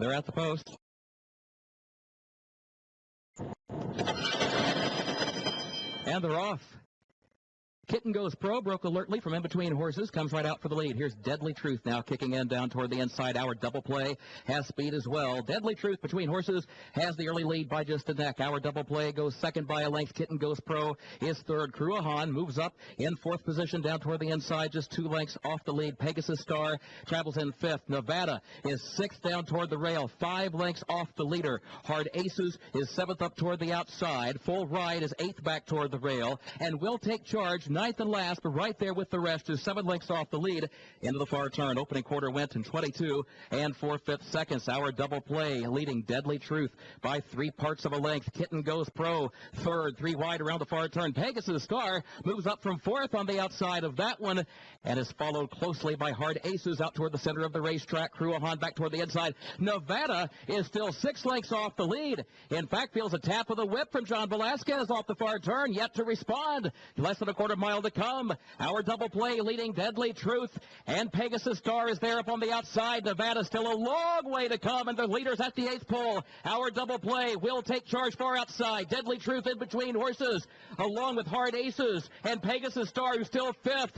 they're at the post. And they're off. Kitten Goes Pro, broke alertly from in between horses, comes right out for the lead. Here's Deadly Truth now kicking in down toward the inside. Our Double Play has speed as well. Deadly Truth between horses has the early lead by just a neck. Our Double Play goes second by a length. Kitten Goes Pro is third. Cruahan moves up in fourth position down toward the inside, just 2 lengths off the lead. Pegasus Star travels in fifth. Nevada is sixth down toward the rail, 5 lengths off the leader. Hard Aces is seventh up toward the outside. Full Ride is eighth back toward the rail. And Will Take Charge, ninth and last, but right there with the rest is 7 lengths off the lead into the far turn. Opening quarter went in 22 and 4/5 seconds. Our Double Play leading Deadly Truth by 3 parts of a length. Kitten Goes Pro third, 3 wide around the far turn. Pegasus Star moves up from fourth on the outside of that one and is followed closely by Hard Aces out toward the center of the racetrack. Cruahan back toward the inside. Nevada is still 6 lengths off the lead. In fact, feels a tap of the whip from John Velasquez off the far turn, yet to respond. Less than a quarter mile to come. Our Double Play leading Deadly Truth, and Pegasus Star is there up on the outside. Nevada still a long way to come, and the leader's at the 8th pole. Our Double Play Will Take Charge far outside. Deadly Truth in between horses, along with Hard Aces, and Pegasus Star, who's still 5th.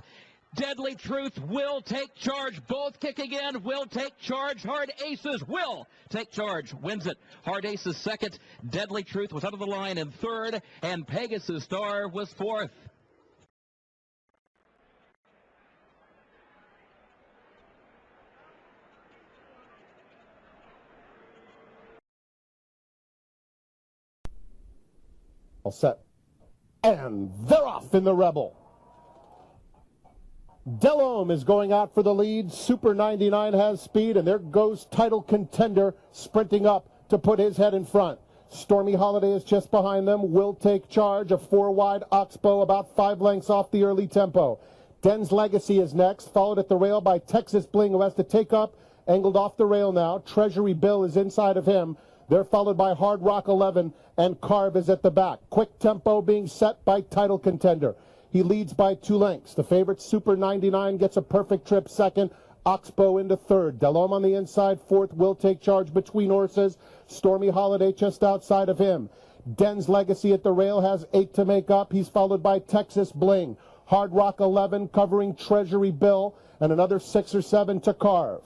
Deadly Truth Will Take Charge, both kicking in. Will Take Charge. Hard Aces Will Take Charge wins it. Hard Aces second. Deadly Truth was out of the line in third, and Pegasus Star was 4th. All set. And they're off in the Rebel. Delhomme is going out for the lead. Super 99 has speed, and there goes Title Contender sprinting up to put his head in front. Stormy Holiday is just behind them. Will Take Charge, a 4-wide Oxbow, about 5 lengths off the early tempo. Den's Legacy is next, followed at the rail by Texas Bling, who has to take up, angled off the rail now. Treasury Bill is inside of him. They're followed by Hard Rock 11, and Carve is at the back. Quick tempo being set by Title Contender. He leads by 2 lengths. The favorite, Super 99, gets a perfect trip second. Oxbow into third. Delhomme on the inside, fourth. Will Take Charge between horses. Stormy Holiday just outside of him. Den's Legacy at the rail has 8 to make up. He's followed by Texas Bling. Hard Rock 11 covering Treasury Bill, and another 6 or 7 to Carve.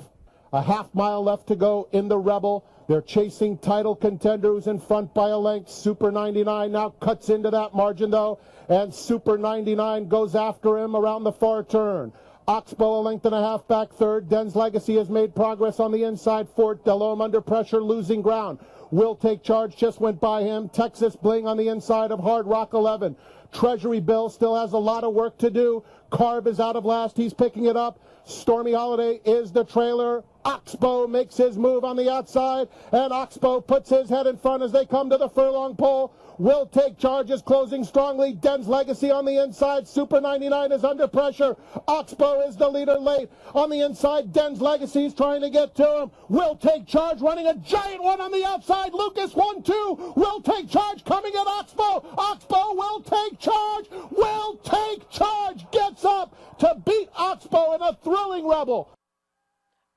A half mile left to go in the Rebel. They're chasing Title Contender, who's in front by a length. Super 99 now cuts into that margin, though, and Super 99 goes after him around the far turn. Oxbow a length and a half back third. Den's Legacy has made progress on the inside fourth. Delhomme under pressure, losing ground. Will Take Charge just went by him. Texas Bling on the inside of Hard Rock 11. Treasury Bill still has a lot of work to do. Carve is out of last. He's picking it up. Stormy Holiday is the trailer. Oxbow makes his move on the outside, and Oxbow puts his head in front as they come to the furlong pole. Will Take Charge is closing strongly. Den's Legacy on the inside. Super 99 is under pressure. Oxbow is the leader late. On the inside, Den's Legacy is trying to get to him. Will Take Charge running a giant one on the outside. Lucas 1-2. Will Take Charge coming at Oxbow. Oxbow will take charge. Will Take Charge gets up to beat Oxbow in a thrilling Rebel.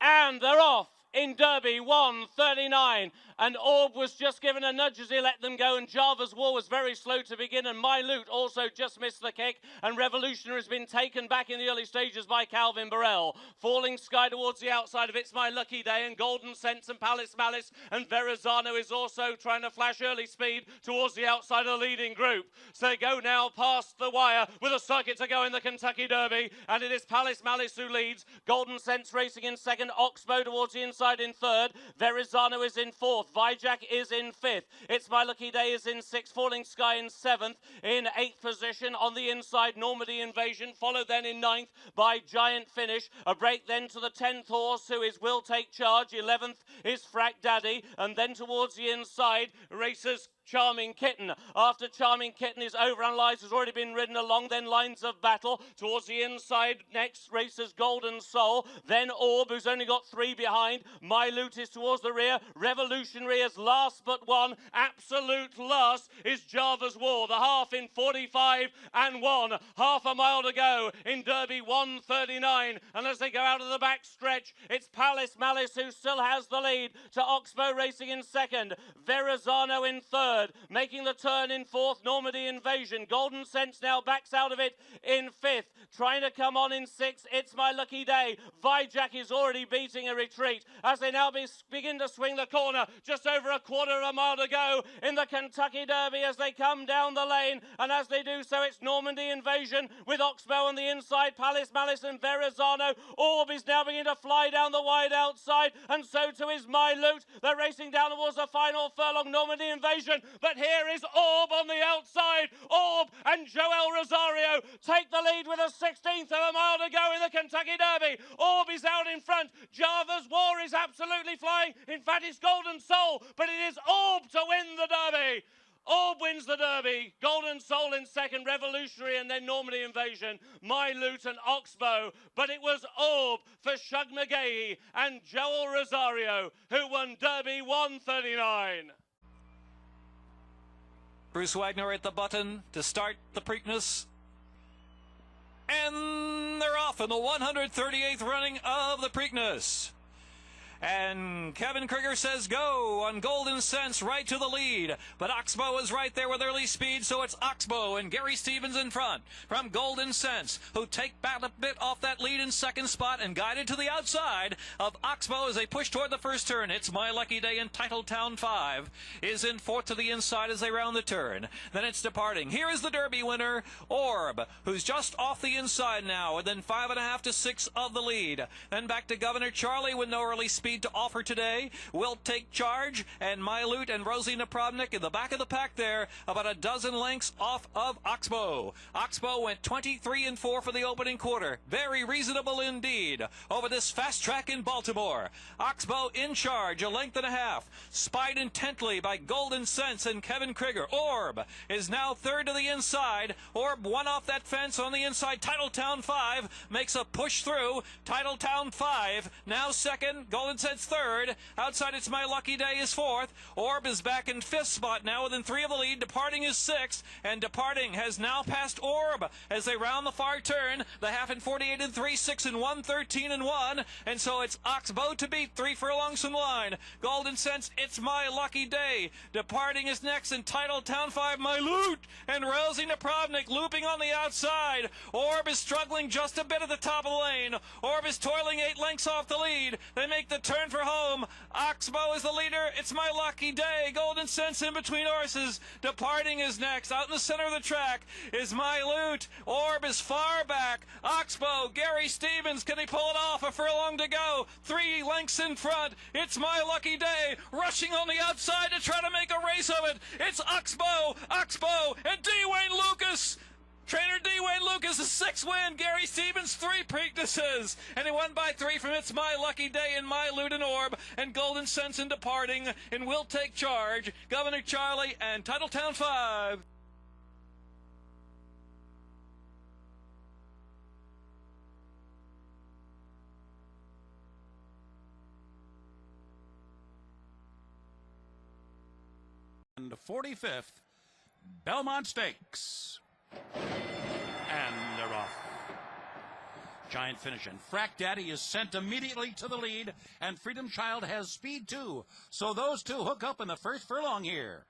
And they're off in Derby 1:39. And Orb was just given a nudge as he let them go, and Java's War was very slow to begin, and My Loot also just missed the kick, and Revolutionary has been taken back in the early stages by Calvin Burrell. Falling Sky towards the outside of It's My Lucky Day, and Golden Sense and Palace Malice, and Verrazano is also trying to flash early speed towards the outside of the leading group. So they go now past the wire with a circuit to go in the Kentucky Derby, and it is Palace Malice who leads. Golden Sense racing in second, Oxbow towards the inside in third, Verrazano is in fourth, Vijack is in fifth, It's My Lucky Day is in sixth, Falling Sky in seventh, in eighth position on the inside, Normandy Invasion, followed then in ninth by Giant Finish. A break then to the 10th horse, who is Will Take Charge, 11th is Frack Daddy, and then towards the inside, racers Charming Kitten. After Charming Kitten is over and lies, has already been ridden along, then Lines of Battle. Towards the inside, next races Golden Soul, then Orb, who's only got 3 behind. My Loot is towards the rear. Revolutionary is last but one. Absolute last is Java's War. The half in 45 and 1. Half a mile to go in Derby 139. And as they go out of the back stretch, it's Palace Malice who still has the lead to Oxbow Racing in second. Verrazano in third. Making the turn in fourth, Normandy Invasion. Golden Sense now backs out of it in fifth. Trying to come on in sixth, It's My Lucky Day. Vijack is already beating a retreat as they now begin to swing the corner. Just over a quarter of a mile to go in the Kentucky Derby as they come down the lane. And as they do so, it's Normandy Invasion with Oxbow on the inside, Palace Malice and Verrazano. Orb is now beginning to fly down the wide outside, and so too is My Loot. They're racing down towards the final furlong, Normandy Invasion. But here is Orb on the outside. Orb and Joel Rosario take the lead with a 16th of a mile to go in the Kentucky Derby. Orb is out in front. Java's War is absolutely flying. In fact, it's Golden Soul, but it is Orb to win the Derby. Orb wins the Derby. Golden Soul in second, Revolutionary, and then Normandy Invasion, My Loot and Oxbow. But it was Orb for Shug McGahey and Joel Rosario who won Derby 139. Bruce Wagner at the button to start the Preakness. And they're off in the 138th running of the Preakness. And Kevin Krieger says go on Golden Sense right to the lead. But Oxbow is right there with early speed, so it's Oxbow and Gary Stevens in front from Golden Sense, who take back a bit off that lead in second spot and guided to the outside of Oxbow as they push toward the first turn. It's My Lucky Day in Titletown 5 is in fourth to the inside as they round the turn. Then it's Departing. Here is the Derby winner, Orb, who's just off the inside now, and then 5.5 to 6 of the lead. Then back to Governor Charlie with no early speed to offer today. Will Take Charge and My Loot and Rosie Napravnik in the back of the pack there, about a dozen lengths off of Oxbow. Oxbow went 23 and 4 for the opening quarter. Very reasonable indeed over this fast track in Baltimore. Oxbow in charge, a length and a half, spied intently by Golden Sense and Kevin Krieger. Orb is now third to the inside. Orb won off that fence on the inside. Titletown 5 makes a push through. Titletown 5 now second. Golden Sense third. Outside, It's My Lucky Day is fourth. Orb is back in fifth spot now within 3 of the lead. Departing is sixth, and Departing has now passed Orb as they round the far turn. The half in 48 and 3, 6 and 1, 13 and 1, and so it's Oxbow to beat 3 furlongs from the line. Golden Sense, It's My Lucky Day. Departing is next in Titletown 5, My Loot and Rosie Napravnik looping on the outside. Orb is struggling just a bit at the top of the lane. Orb is toiling 8 lengths off the lead. They make the turn for home. Oxbow is the leader. It's My Lucky Day. Golden Sense in between horses. Departing is next. Out in the center of the track is My Loot. Orb is far back. Oxbow, Gary Stevens, can he pull it off? A furlong to go. 3 lengths in front. It's My Lucky Day. Rushing on the outside to try to make a race of it. It's Oxbow, and D. Wayne Lucas. Trainer D. Wayne Lucas, a 6th win. Gary Stevens, 3 Preaknesses. And he won by 3 from It's My Lucky Day and My Loot and Orb. And Golden Sense in Departing. And Will Take Charge. Governor Charlie and Titletown 5. And 45th, Belmont Stakes. And they're off. Giant finish, and Frack Daddy is sent immediately to the lead, and Freedom Child has speed too. So those two hook up in the first furlong here.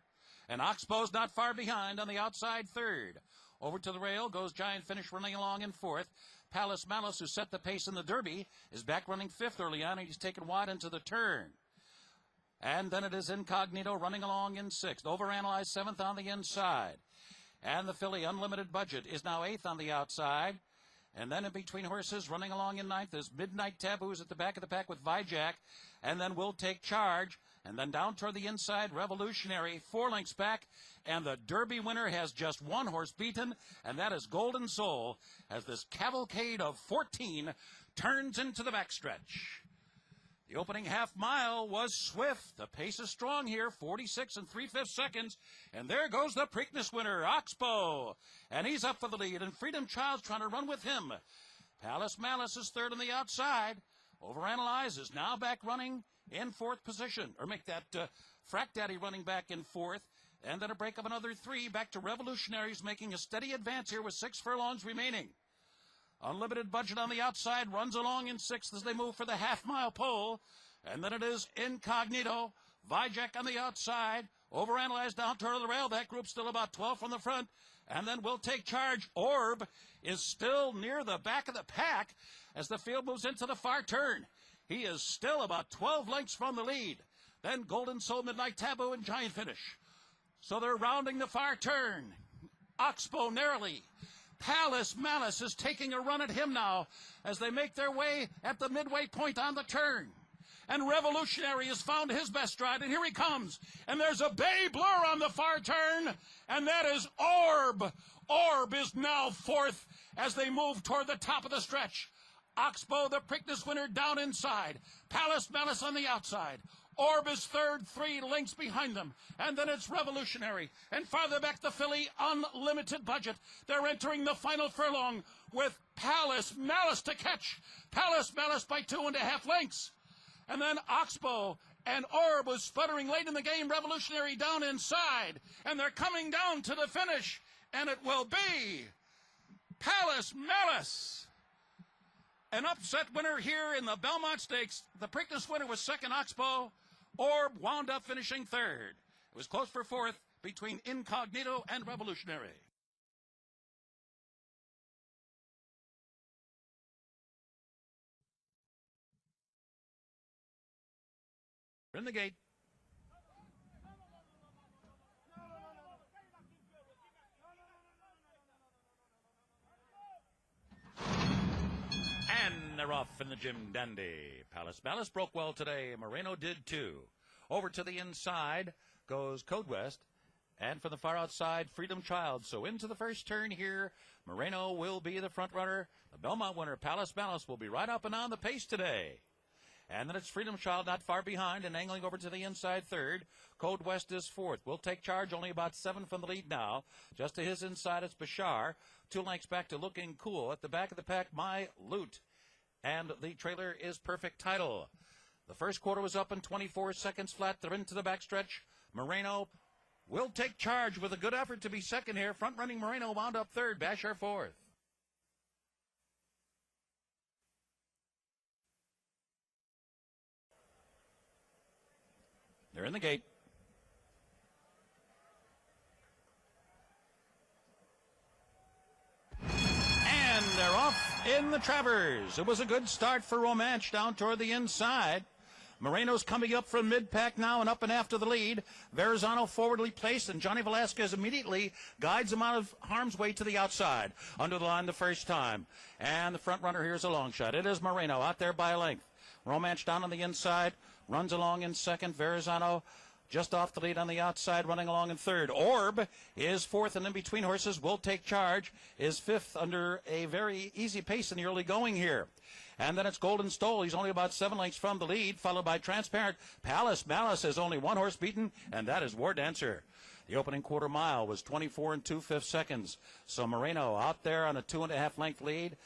And Oxbow's not far behind on the outside third. Over to the rail goes Giant Finish running along in fourth. Palace Malice, who set the pace in the Derby, is back running fifth early on, and he's taken wide into the turn. And then it is Incognito running along in sixth. Overanalyzed seventh on the inside. And the filly Unlimited Budget is now eighth on the outside. And then in between horses running along in ninth is Midnight Taboos at the back of the pack with Vijack. And then Will Take Charge. And then down toward the inside, Revolutionary, 4 lengths back. And the Derby winner has just 1 horse beaten, and that is Golden Soul, as this cavalcade of 14 turns into the backstretch. The opening half mile was swift. The pace is strong here, 46 3/5 seconds. And there goes the Preakness winner, Oxbow. And he's up for the lead, and Freedom Child's trying to run with him. Palace Malice is third on the outside. Overanalyze is now back running in fourth position. Or make that Frack Daddy running back in fourth. And then a break of another 3 back to Revolutionaries, making a steady advance here with 6 furlongs remaining. Unlimited Budget on the outside runs along in sixth as they move for the half-mile pole. And then it is Incognito, Vijek on the outside, Overanalyze down toward the rail. That group's still about 12 from the front. And then We'll Take Charge. Orb is still near the back of the pack as the field moves into the far turn. He is still about 12 lengths from the lead. Then Golden Soul, Midnight Taboo, and Giant Finish. So they're rounding the far turn. Oxbow narrowly. Palace Malice is taking a run at him now as they make their way at the midway point on the turn. And Revolutionary has found his best stride, and here he comes. And there's a bay blur on the far turn, and that is Orb. Orb is now fourth as they move toward the top of the stretch. Oxbow, the Preakness winner, down inside. Palace Malice on the outside. Orb is third, 3 lengths behind them. And then it's Revolutionary. And farther back, the filly, Unlimited Budget. They're entering the final furlong with Palace Malice to catch. Palace Malice by 2.5 lengths. And then Oxbow and Orb was sputtering late in the game. Revolutionary down inside. And they're coming down to the finish. And it will be Palace Malice. An upset winner here in the Belmont Stakes. The Preakness winner was second, Oxbow. Orb wound up finishing third. It was close for fourth between Incognito and Revolutionary. In the gate. And they're off in the Jim Dandy. Palace Malice broke well today. Moreno did too. Over to the inside goes Code West. And from the far outside, Freedom Child. So into the first turn here, Moreno will be the front runner. The Belmont winner, Palace Malice, will be right up and on the pace today. And then it's Freedom Child not far behind and angling over to the inside third. Code West is fourth. We'll Take Charge, only about 7 from the lead now. Just to his inside, it's Bashar. 2 lengths back to Looking Cool. At the back of the pack, My Loot. And the trailer is Perfect Title. The first quarter was up in 24 seconds flat. They're into the backstretch. Moreno will Take Charge with a good effort to be second here. Front-running Moreno wound up third. Bashar fourth. They're in the gate. And they're off in the Travers. It was a good start for Romance down toward the inside. Moreno's coming up from mid-pack now and up and after the lead. Verrazano forwardly placed, and Johnny Velasquez immediately guides him out of harm's way to the outside. Under the line the first time. And the front runner here is a long shot. It is Moreno out there by a length. Romance down on the inside. Runs along in second. Verrazano just off the lead on the outside, running along in third. Orb is fourth, and in between horses, Will Take Charge is fifth under a very easy pace in the early going here. And then it's Golden Stole. He's only about 7 lengths from the lead, followed by Transparent. Palace Malice has only 1 horse beaten, and that is War Dancer. The opening quarter mile was 24 2/5 seconds. So Moreno out there on a 2.5 length lead.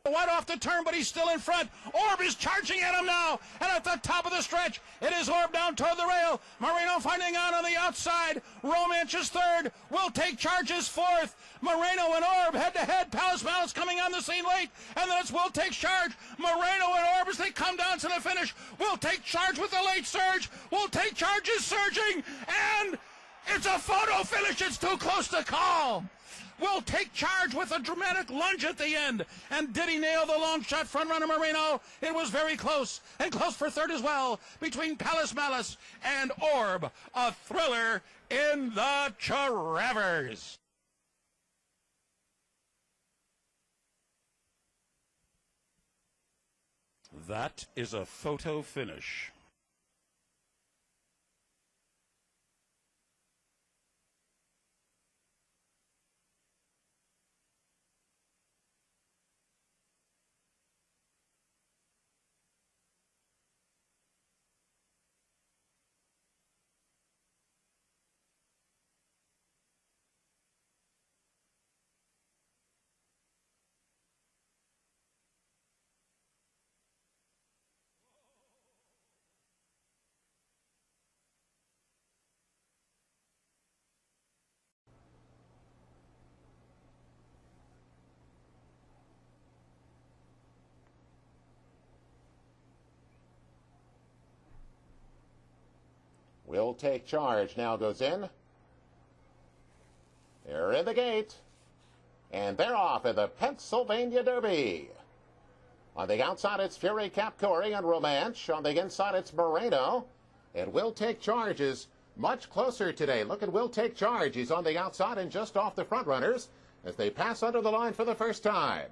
Wide off the turn, but he's still in front. Orb is charging at him now. And at the top of the stretch, it is Orb down toward the rail. Moreno finding on the outside. Romance is third. Will Take Charge is fourth. Moreno and Orb head-to-head. Palace Malice coming on the scene late. And then it's Will Take Charge. Moreno and Orb as they come down to the finish. Will Take Charge with the late surge. Will Take Charge is surging. And it's a photo finish. It's too close to call. Will Take Charge with a dramatic lunge at the end. And did he nail the long shot front-runner Moreno? It was very close, and close for third as well, between Palace Malice and Orb. A thriller in the Travers. That is a photo finish. Will Take Charge now goes in. They're in the gate. And they're off in the Pennsylvania Derby. On the outside, it's Fury Capcorey and Romance. On the inside, it's Moreno. And Will Take Charge is much closer today. Look at Will Take Charge. He's on the outside and just off the front runners as they pass under the line for the first time.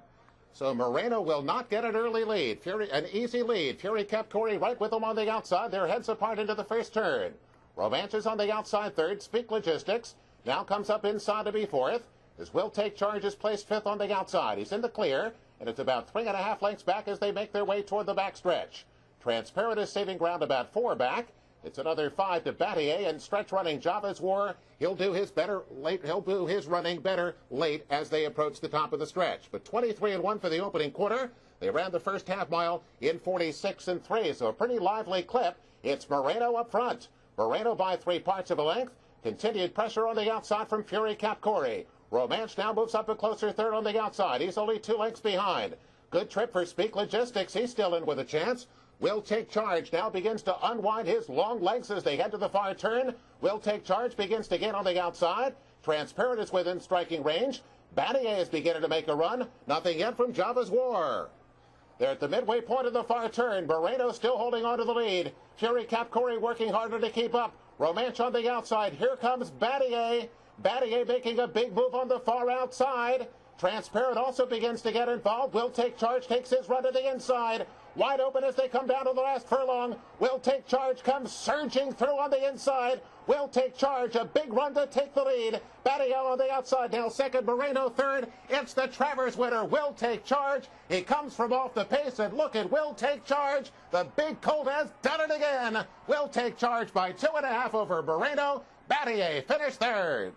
So Moreno will not get an early lead. An easy lead. Fury Capcorey right with them on the outside. They're heads apart into the first turn. Romance is on the outside third. Speak Logistics now comes up inside to be fourth. As Will Take Charge is placed fifth on the outside. He's in the clear, and it's about 3.5 lengths back as they make their way toward the backstretch. Transparent is saving ground about 4 back. It's another 5 to Battier, and stretch running Java's War. He'll do his running better late as they approach the top of the stretch. But 23-1 for the opening quarter. They ran the first half mile in 46-3, so a pretty lively clip. It's Moreno up front. Moreno by 3 parts of a length. Continued pressure on the outside from Fury Capcorey. Romance now moves up a closer third on the outside. He's only 2 lengths behind. Good trip for Speak Logistics. He's still in with a chance. Will Take Charge now begins to unwind his long legs as they head to the far turn. Will Take Charge begins to gain on the outside. Transparent is within striking range. Battier is beginning to make a run. Nothing yet from Java's War. They're at the midway point of the far turn. Moreno still holding on to the lead. Fury Capcorey working harder to keep up. Romance on the outside. Here comes Battier. Battier making a big move on the far outside. Transparent also begins to get involved. Will Take Charge takes his run to the inside. Wide open as they come down to the last furlong. Will Take Charge comes surging through on the inside. Will Take Charge, a big run to take the lead. Battier on the outside now second, Moreno third. It's the Travers winner, Will Take Charge. He comes from off the pace, and look at Will Take Charge. The big colt has done it again. Will Take Charge by 2.5 over Moreno. Battier finished third.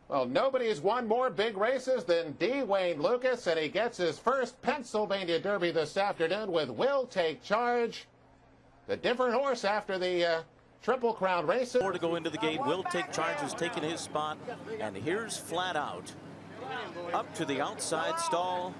Well, nobody's won more big races than D. Wayne Lucas, and he gets his first Pennsylvania Derby this afternoon with Will Take Charge. The different horse after the Triple Crown races. More to go into the gate. Will Take Charge has taken his spot, and here's Flat Out. Up to the outside stall,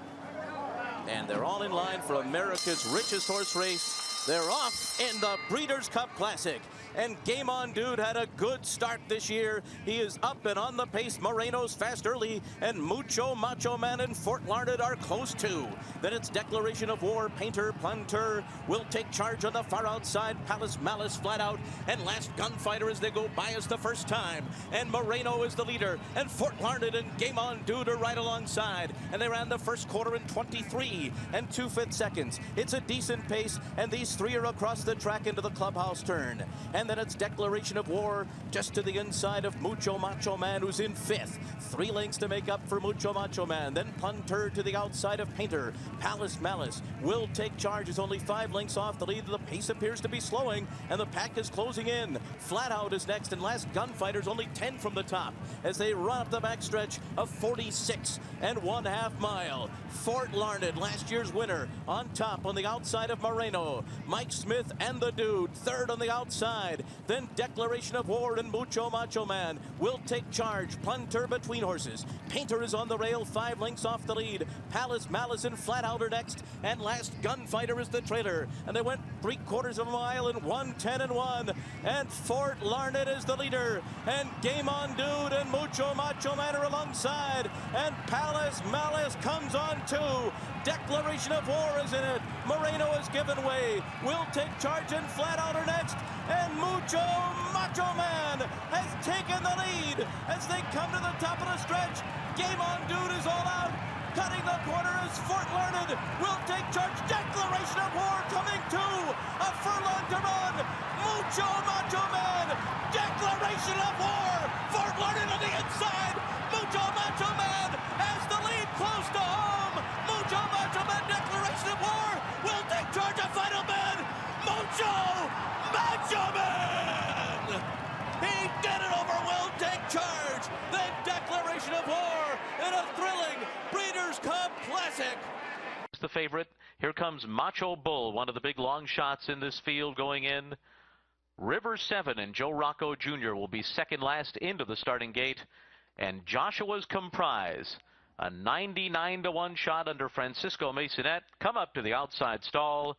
and they're all in line for America's richest horse race. They're off in the Breeders' Cup Classic. And Game On Dude had a good start this year. He is up and on the pace. Moreno's fast early, and Mucho Macho Man and Fort Larned are close too. Then it's Declaration of War, Painter, Punter, Will Take Charge on the far outside, Palace Malice Flat Out, and Last Gunfighter as they go by us the first time. And Moreno is the leader, and Fort Larned and Game On Dude are right alongside. And they ran the first quarter in 23 and 2/5 seconds. It's a decent pace, and these three are across the track into the clubhouse turn. And then it's Declaration of War just to the inside of Mucho Macho Man, who's in fifth. 3 lengths to make up for Mucho Macho Man. Then Punter to the outside of Painter. Palace Malice Will Take Charge is only 5 lengths off the lead. The pace appears to be slowing, and the pack is closing in. Flat Out is next, and Last Gunfighter's only 10 from the top as they run up the backstretch of 46 1/2 mile. Fort Larned, last year's winner, on top on the outside of Moreno. Mike Smith and the Dude, third on the outside. Then Declaration of War and Mucho Macho Man. Will Take Charge, Punter between horses. Painter is on the rail, 5 lengths off the lead. Palace Malice and Flat Out are next, and Last Gunfighter is the trailer. And they went 3/4 of a mile in 1:10-1. And Fort Larned is the leader. And Game On Dude and Mucho Macho Man are alongside. And Palace Malice comes on too. Declaration of War is in it. Moreno has given way. Will Take Charge and Flat Out are next. And Mucho Macho Man has taken the lead as they come to the top of the stretch. Game On Dude is all out. Cutting the corner is Fort Larned. Will Take Charge. Declaration of War coming to a furlong to run. Mucho Macho Man. Declaration of War. Fort Larned on the inside. Mucho Macho Man has the lead close to home. Mucho Macho Man. Declaration of War. Will Take Charge. A final man. Mucho Macho Man. He did it over Will Take Charge. The Declaration of War in a thrilling Breeders' Cup Classic. The favorite. Here comes Macho Bull, one of the big long shots in this field going in. River 7 and Joe Rocco Jr. will be second last into the starting gate. And Joshua's Comprise, a 99-1 shot under Francisco Masonette, come up to the outside stall.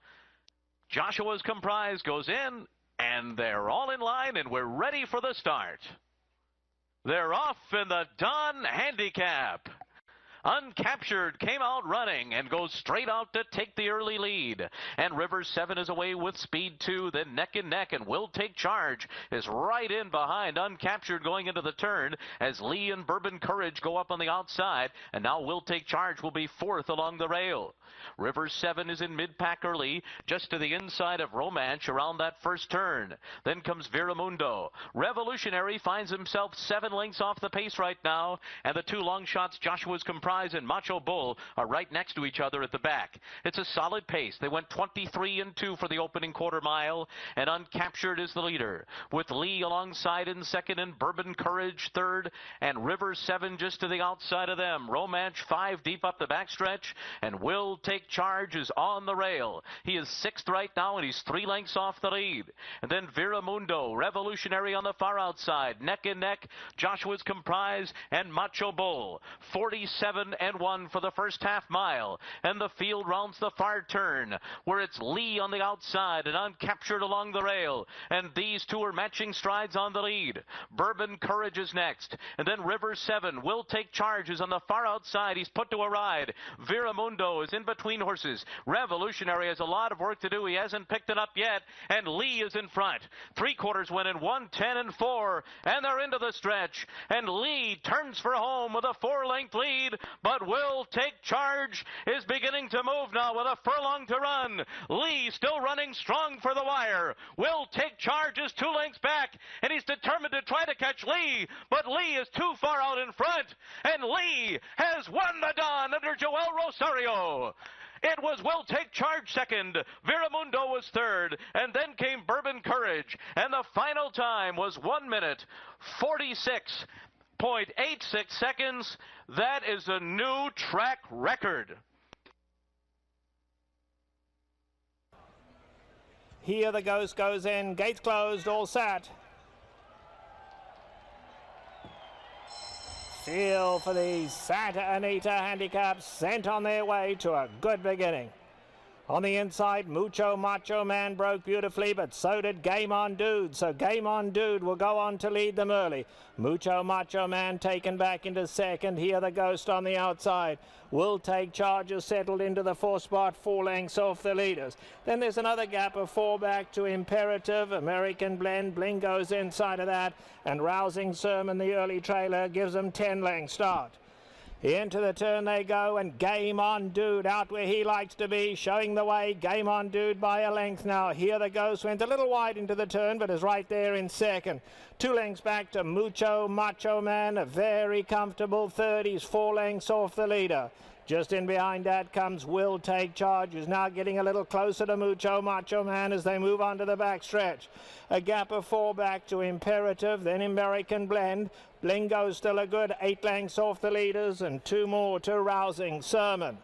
Joshua's Comprise goes in, and they're all in line, and we're ready for the start. They're off in the Donn Handicap. Uncaptured came out running and goes straight out to take the early lead. And River 7 is away with Speed 2, then neck and neck, and Will Take Charge is right in behind Uncaptured going into the turn as Lee and Bourbon Courage go up on the outside, and now Will Take Charge will be fourth along the rail. River 7 is in mid-pack early, just to the inside of Romance around that first turn. Then comes Viramundo. Revolutionary finds himself 7 lengths off the pace right now, and the two long shots, Joshua's Comprise and Macho Bull, are right next to each other at the back. It's a solid pace. They went 23 and 2 for the opening quarter mile, and Uncaptured is the leader, with Lee alongside in second and Bourbon Courage third, and River 7 just to the outside of them. Romance 5 deep up the backstretch, and Will Take Charge is on the rail. He is 6th right now, and he's 3 lengths off the lead. And then Viramundo, Revolutionary on the far outside, neck and neck, Joshua's Comprise and Macho Bull. 47 and 1 for the first half mile, and the field rounds the far turn, where it's Lee on the outside and Uncaptured along the rail, and these two are matching strides on the lead. Bourbon Courage is next, and then River 7 Will Take Charge is on the far outside. He's put to a ride. Viramundo is in between horses. Revolutionary has a lot of work to do. He hasn't picked it up yet, and Lee is in front. 3/4 went in 1:10 and 4, and they're into the stretch, and Lee turns for home with a 4-length lead, but Will Take Charge is beginning to move now with a furlong to run. Lee still running strong for the wire. Will Take Charge is 2 lengths back, and he's determined to try to catch Lee, but Lee is too far out in front, and Lee has won the Donn under Joel Rosario. It was Will Take Charge second, Viramundo was third, and then came Bourbon Courage, and the final time was 1 minute 46.86 seconds. That is a new track record. Here the Ghost goes in, gates closed, all set. Feel for the Santa Anita Handicap, sent on their way to a good beginning. On the inside, Mucho Macho Man broke beautifully, but so did Game On Dude. So Game On Dude will go on to lead them early. Mucho Macho Man taken back into second. Here the Ghost on the outside. Will Take Charge is settled into the 4th spot, 4 lengths off the leaders. Then there's another gap of 4 back to Imperative. American Blend, Bling goes inside of that. And Rousing Sermon, the early trailer, gives them 10 lengths start. Into the turn they go, and Game On Dude out where he likes to be, showing the way. Game On Dude by a length now. Here the Ghost went a little wide into the turn, but is right there in second. 2 lengths back to Mucho Macho Man, a very comfortable third. He's 4 lengths off the leader. Just in behind that comes Will Take Charge, who's now getting a little closer to Mucho Macho Man as they move on to the back stretch. A gap of 4 back to Imperative, then American Blend. Blingo's still a good 8 lengths off the leaders, and 2 more to Rousing Sermon.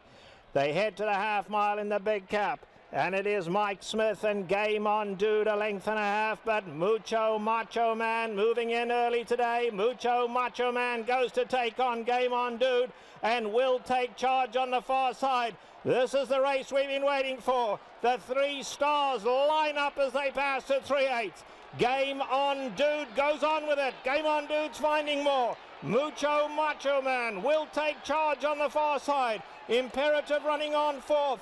They head to the half mile in the big cap, and it is Mike Smith and Game On Dude, a length and a half, but Mucho Macho Man moving in early today. Mucho Macho Man goes to take on Game On Dude, and Will Take Charge on the far side. This is the race we've been waiting for. The 3 stars line up as they pass to 3/8. Game On Dude goes on with it. Game On Dude's finding more. Mucho Macho Man Will Take Charge on the far side. Imperative running on 4th.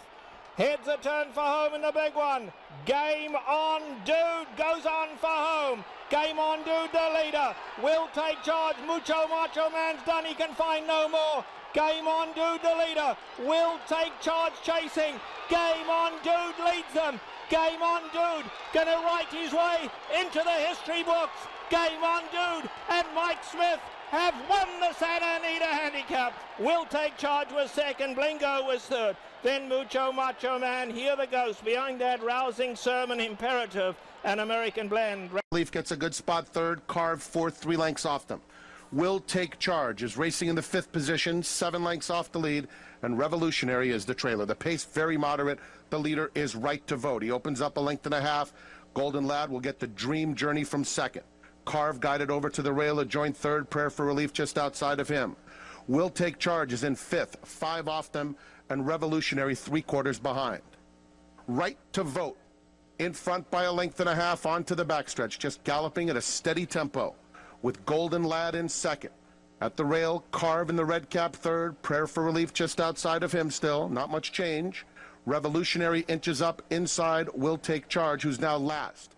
Heads a turn for home in the big one. Game On Dude goes on for home. Game On Dude the leader. Will Take Charge. Mucho Macho Man's done. He can find no more. Game On Dude the leader. Will Take Charge chasing. Game On Dude leads them. Game On Dude gonna write his way into the history books. Game On Dude and Mike Smith have won the Santa Anita Handicap. Will Take Charge was second, Blingo was third. Then Mucho Macho Man, Here the Ghost. Behind that, Rousing Sermon, Imperative, and American Blend. Leaf gets a good spot third, Carve 4th, 3 lengths off them. Will Take Charge is racing in the 5th position, 7 lengths off the lead, and Revolutionary is the trailer. The pace very moderate. The leader is Right to Vote. He opens up a length and a half. Golden Lad will get the Dream Journey from second. Carve guided over to the rail, a joint third, Prayer for Relief just outside of him. Will Take Charge is in 5th, 5 off them, and Revolutionary 3/4 behind. Right to Vote in front by a length and a half onto the backstretch, just galloping at a steady tempo, with Golden Lad in second. At the rail, Carve in the red cap third, Prayer for Relief just outside of him still, not much change. Revolutionary inches up inside, Will Take Charge, who's now last.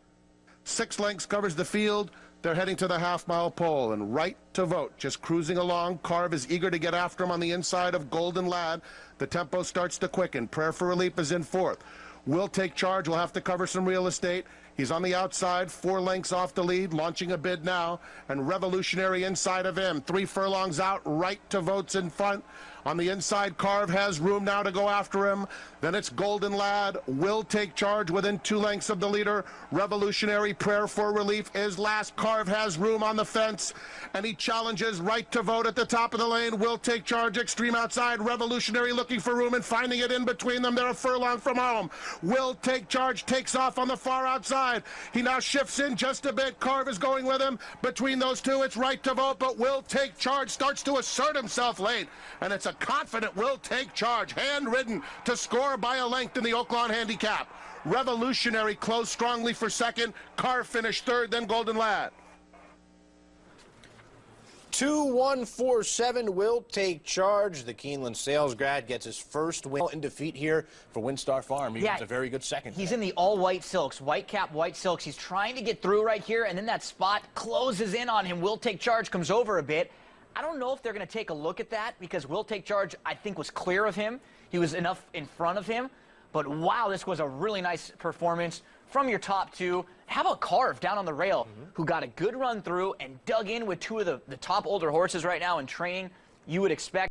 6 lengths covers the field. They're heading to the half-mile pole, and Right to Vote just cruising along. Carve is eager to get after him on the inside of Golden Lad. The tempo starts to quicken. Prayer for Relief is in fourth. Will Take Charge will have to cover some real estate. He's on the outside, 4 lengths off the lead, launching a bid now, and Revolutionary inside of him. 3 furlongs out, Right to Vote's in front. On the inside, Carve has room now to go after him. Then it's Golden Lad, Will Take Charge within 2 lengths of the leader. Revolutionary, Prayer for Relief is last. Carve has room on the fence, and he challenges Right to Vote at the top of the lane. Will Take Charge extreme outside. Revolutionary looking for room and finding it in between them. They're a furlong from home. Will Take Charge takes off on the far outside. He now shifts in just a bit. Carve is going with him. Between those two, it's Right to Vote, but Will Take Charge starts to assert himself late, and it's a confident Will Take Charge, hand-ridden to score by a length in the Oaklawn Handicap. Revolutionary close strongly for second. Carve finished third, then Golden Lad. 2-1-4-7 Will Take Charge. The Keeneland sales grad gets his first win in defeat here for Windstar Farm. He was a very good second. He's in the all-white silks, white cap, white silks. He's trying to get through right here, and then that spot closes in on him. Will Take Charge comes over a bit. I don't know if they're going to take a look at that because Will Take Charge, I think, was clear of him. He was enough in front of him. But, wow, this was a really nice performance from your top two. How about Carve down on the rail, who got a good run through and dug in with 2 of the top older horses right now in training? You would expect